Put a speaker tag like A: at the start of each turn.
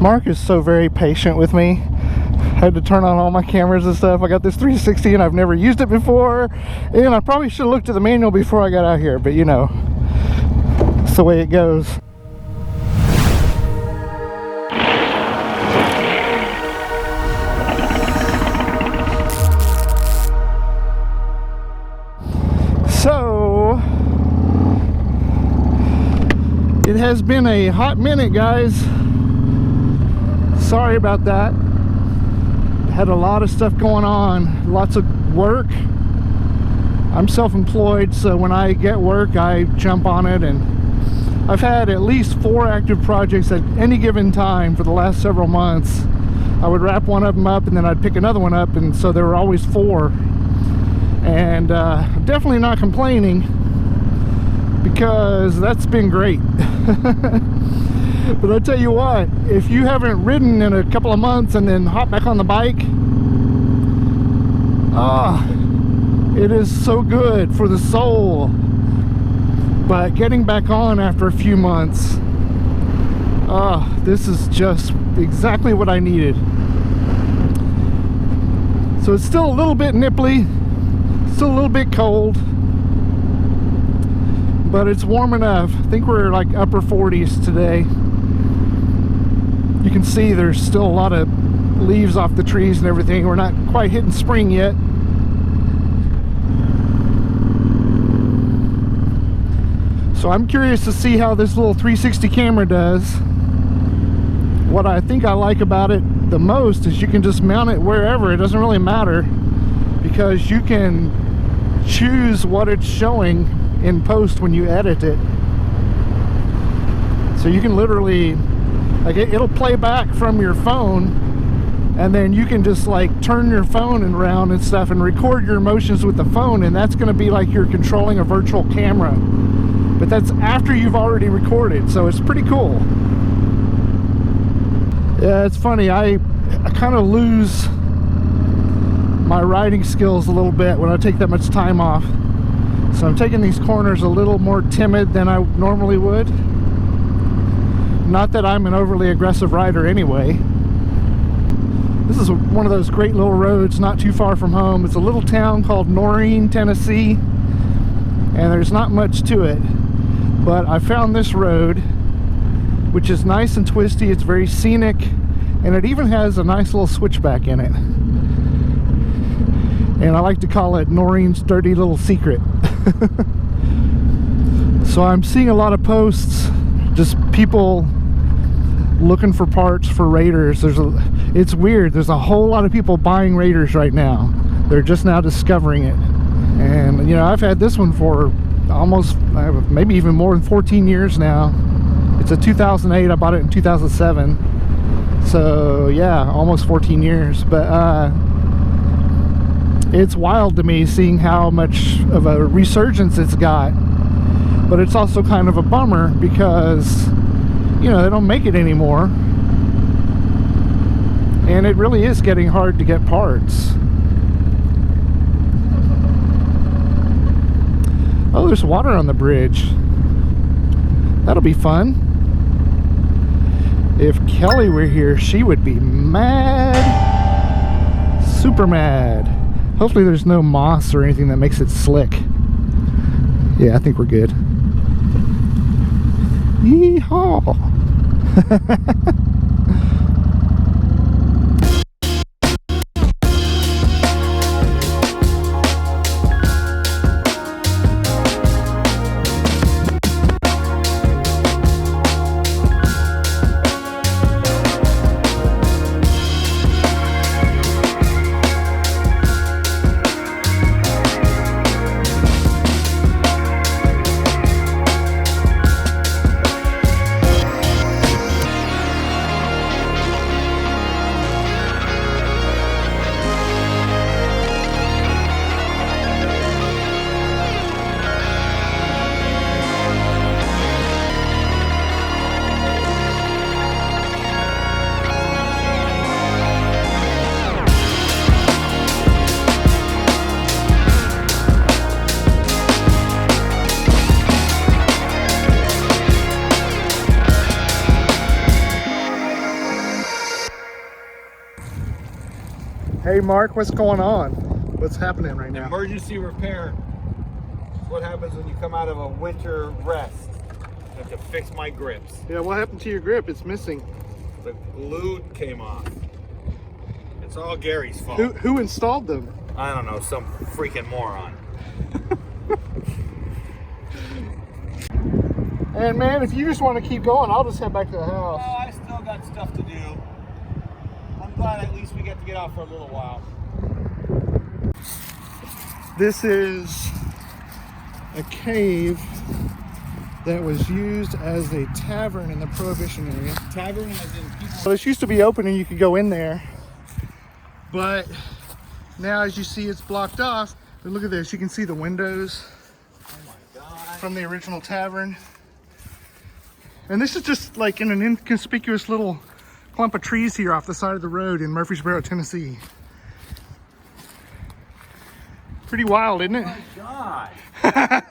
A: Mark is so very patient with me. I had to turn on all my cameras and stuff. I got this 360 and I've never used it before. And I probably should have looked at the manual before I got out here, but you know, it's the way it goes. So, it has been a hot minute, guys. Sorry about that. Had a lot of stuff going on, lots of work. I'm self-employed, so when I get work, I jump on it, and I've had at least 4 active projects at any given time for the last several months. I would wrap one of them up, and then I'd pick another one up, and so there were always 4. And I'm definitely not complaining, because that's been great. But I tell you what, if you haven't ridden in a couple of months and then hop back on the bike, it is so good for the soul. But getting back on after a few months, this is just exactly what I needed. So it's still a little bit nipply, still a little bit cold, but it's warm enough. I think we're like upper 40s today. You can see there's still a lot of leaves off the trees and everything. We're not quite hitting spring yet. So I'm curious to see how this little 360 camera does. What I think I like about it the most is you can just mount it wherever. It doesn't really matter, because you can choose what it's showing in post when you edit it. So you can literally, like, it'll play back from your phone, and then you can just like turn your phone around and stuff and record your motions with the phone, and that's going to be like you're controlling a virtual camera. But that's after you've already recorded, so it's pretty cool. Yeah, it's funny, I kind of lose my riding skills a little bit when I take that much time off. So I'm taking these corners a little more timid than I normally would. Not that I'm an overly aggressive rider anyway. This is one of those great little roads not too far from home. It's a little town called Noreen, Tennessee, and there's not much to it. But I found this road, which is nice and twisty. It's very scenic, and it even has a nice little switchback in it. And I like to call it Noreen's dirty little secret. So I'm seeing a lot of posts, just people looking for parts for Raiders. It's weird, there's a whole lot of people buying Raiders right now. They're just now discovering it. And you know, I've had this one for almost, maybe even more than 14 years now. It's a 2008, I bought it in 2007. So yeah, almost 14 years. But it's wild to me seeing how much of a resurgence it's got. But it's also kind of a bummer because, you know, they don't make it anymore. And it really is getting hard to get parts. Oh, there's water on the bridge. That'll be fun. If Kelly were here, she would be mad. Super mad. Hopefully there's no moss or anything that makes it slick. Yeah, I think we're good. Yeehaw! Hey Mark, what's going on? What's happening right now?
B: Emergency repair. What happens when you come out of a winter rest? I have to fix my grips.
A: Yeah, what happened to your grip? It's missing.
B: The glue came off. It's all Gary's fault.
A: Who installed them?
B: I don't know, some freaking moron.
A: And man, if you just want to keep going, I'll just head back to the house.
B: Oh, I still got stuff to do. I'm glad at least we get to get out for a little while.
A: This is a cave that was used as a tavern in the Prohibition area.
B: Tavern as in people.
A: So this used to be open and you could go in there, but now as you see it's blocked off. But look at this, you can see the windows from the original tavern. And this is just like in an inconspicuous little clump of trees here off the side of the road in Murfreesboro, Tennessee. Pretty wild, isn't it?
B: Oh my God.